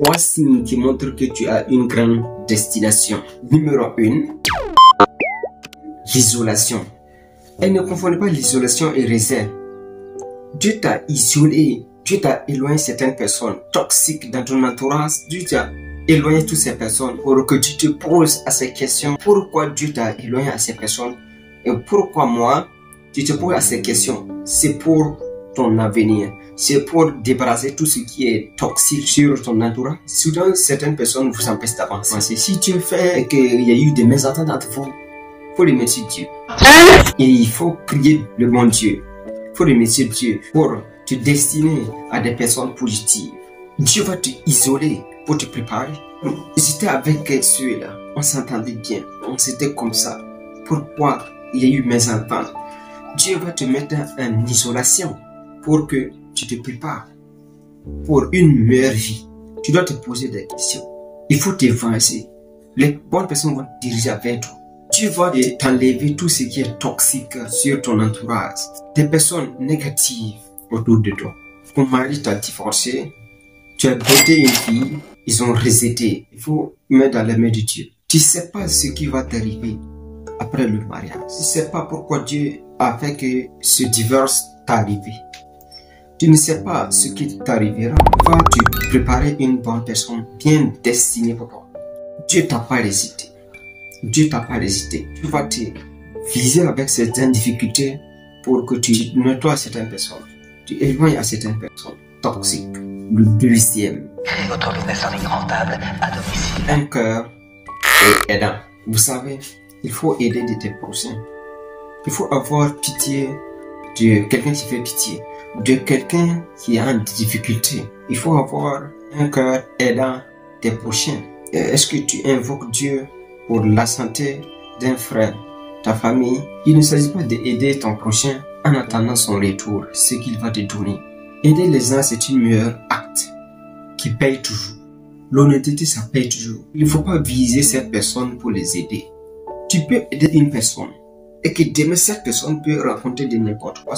3 signes qui montrent que tu as une grande destination. Numéro 1, l'isolation. Et ne confondez pas l'isolation et réserve. Dieu t'a isolé, Dieu t'a éloigné certaines personnes toxiques dans ton entourage. Dieu t'a éloigné toutes ces personnes pour que tu te poses à ces questions. Pourquoi Dieu t'a éloigné à ces personnes et pourquoi moi, tu te poses à ces questions. C'est pour ton avenir. C'est pour débarrasser tout ce qui est toxique sur ton entourage. Soudain, certaines personnes vous empêchent d'avancer. Si tu fais qu'il y a eu des mésententes entre vous, il faut remercier Dieu. Et il faut prier le bon Dieu. Il faut remercier Dieu pour te destiner à des personnes positives. Dieu va te isoler pour te préparer. J'étais avec ceux-là. On s'entendait bien. On s'était comme ça. Pourquoi il y a eu mésentente? Dieu va te mettre en isolation pour que tu te prépares pour une meilleure vie. Tu dois te poser des questions. Il faut t'avancer. Les bonnes personnes vont te diriger vers toi. Dieu va t'enlever tout ce qui est toxique sur ton entourage. Des personnes négatives autour de toi. Ton mari t'a divorcé. Tu as daté une fille. Ils ont rejeté. Il faut mettre dans les mains de Dieu. Tu ne sais pas ce qui va t'arriver après le mariage. Tu ne sais pas pourquoi Dieu a fait que ce divorce t'est arrivé. Tu ne sais pas ce qui t'arrivera. Vas-tu préparer une bonne personne bien destinée pour toi? Dieu t'a pas hésité. Dieu t'a pas hésité. Tu vas te viser avec certaines difficultés pour que tu nettoies certaines personnes. Tu éloignes à certaines personnes toxiques. Le deuxième. Créez votre business en ligne rentable à domicile. Un cœur et aidant. Vous savez, il faut aider de tes prochains. Il faut avoir pitié de quelqu'un qui fait pitié, de quelqu'un qui a une difficulté. Il faut avoir un cœur aidant tes prochains. Est-ce que tu invoques Dieu pour la santé d'un frère, ta famille? Il ne s'agit pas d'aider ton prochain en attendant son retour, ce qu'il va te donner. Aider les uns, c'est un meilleur acte qui paye toujours. L'honnêteté, ça paye toujours. Il ne faut pas viser cette personne pour les aider. Tu peux aider une personne et que demain, cette personne peut rencontrer de n'importe quoi.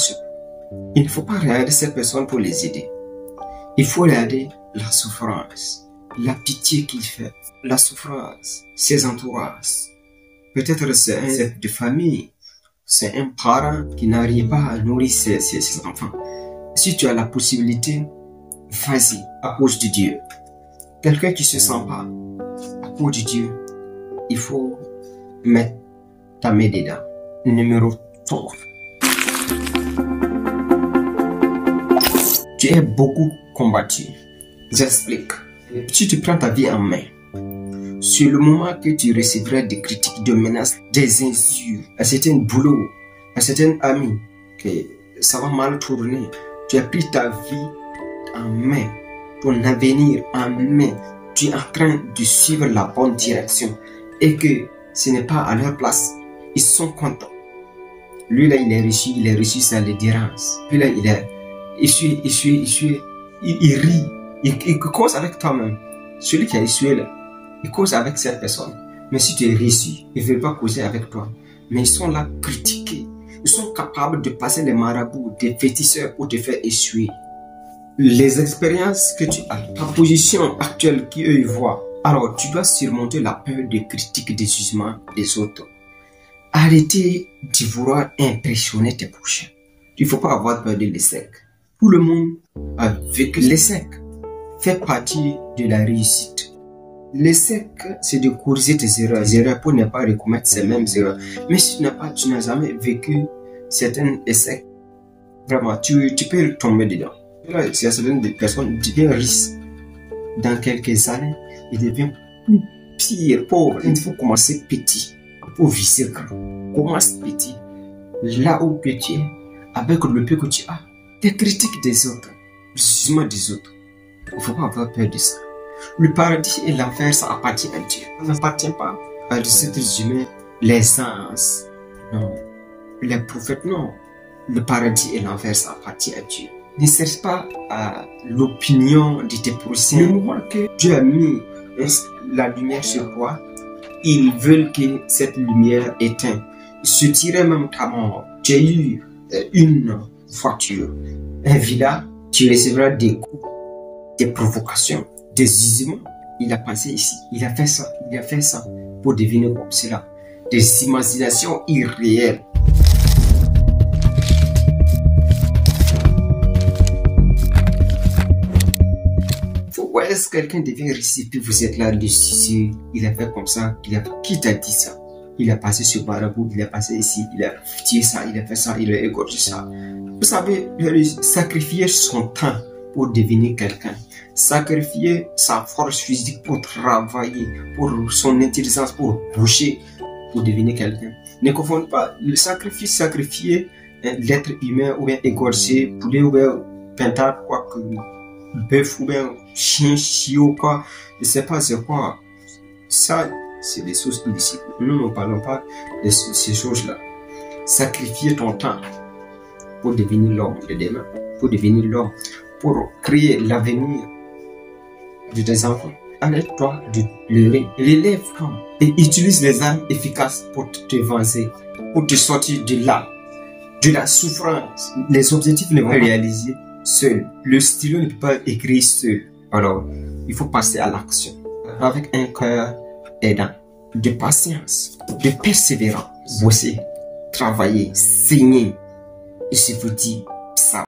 Il ne faut pas regarder cette personne pour les aider. Il faut regarder la souffrance, la pitié qu'il fait, la souffrance, ses entourages. Peut-être c'est un chef de famille, c'est un parent qui n'arrive pas à nourrir ses enfants. Si tu as la possibilité, vas-y, à cause de Dieu. Quelqu'un qui se sent pas, à cause de Dieu, il faut mettre ta main dedans. Numéro 3. Tu es beaucoup combattu. J'explique. Si tu prends ta vie en main, sur le moment que tu recevras des critiques, des menaces, des insultes, à certains boulots, à certains amis, que ça va mal tourner, tu as pris ta vie en main, ton avenir en main, tu es en train de suivre la bonne direction et que ce n'est pas à leur place, ils sont contents. Lui là, il est reçu, ça le dérange. Puis là, il rit, il cause avec toi-même. Celui qui a essuyé là, il cause avec cette personne. Mais si tu es reçu, ils ne veulent pas causer avec toi. Mais ils sont là critiqués. Ils sont capables de passer les marabouts, des féticheurs pour te faire essuyer. Les expériences que tu as, ta position actuelle qu'eux ils voient. Alors, tu dois surmonter la peur des critiques, des jugements des autres. Arrêtez de vouloir impressionner tes prochains. Il ne faut pas avoir peur de l'échec. Tout le monde a vécu l'échec. Fait partie de la réussite. L'échec, c'est de corriger tes erreurs pour ne pas recommettre ces mêmes erreurs. Mais si tu n'as jamais vécu certains échecs, vraiment, tu peux tomber dedans. Là, il y a certaines personnes qui deviennent riches. Dans quelques années, ils deviennent plus pire, pauvre. Il faut commencer petit pour viser grand. Commence petit. Là où tu es, avec le peu que tu as, tes critiques des autres, le jugement des autres. Il ne faut pas avoir peur de ça. Le paradis et l'enfer, ça appartient à Dieu. Ça n'appartient pas à des êtres humains, les anges. Non. Les prophètes, non. Le paradis et l'enfer, ça appartient à Dieu. Ne cherche pas à l'opinion de tes prochains. Le moment que Dieu a mis la lumière sur toi, ils veulent que cette lumière éteinte. Ils se tirent même ta mort. Tu as eu une voiture, un villa, tu recevras des coups, des provocations. des humains. Il a passé ici, il a fait ça pour devenir comme cela. Des imaginations irréelles. Est-ce que quelqu'un devient riche puis vous êtes là dessus, il a fait comme ça, qui t'a dit ça? Il a passé ce marabout, il a passé ici, il a tué ça, il a fait ça, il a égorgé ça. Vous savez, sacrifier son temps pour devenir quelqu'un, sacrifier sa force physique pour travailler, pour son intelligence, pour bouger, pour devenir quelqu'un. Ne confondez pas le sacrifier l'être humain ou bien égorger, poulet ou bien pintade, quoi que bœuf ou bien chien, chiot, quoi, je sais pas c'est quoi. Ça, c'est des choses illicites. Nous ne parlons pas de ces choses-là. Sacrifier ton temps pour devenir l'homme de demain, pour devenir l'homme, pour créer l'avenir de tes enfants. Arrête-toi de leurrer. Relève-toi et utilise les armes efficaces pour te venger, pour te sortir de là, de la souffrance. Les objectifs ne vont pas réaliser seul. Le stylo ne peut pas écrire seul. Alors, il faut passer à l'action avec un cœur aidant, de patience, de persévérance. Bosser, travailler, saigner. Et je vous dis,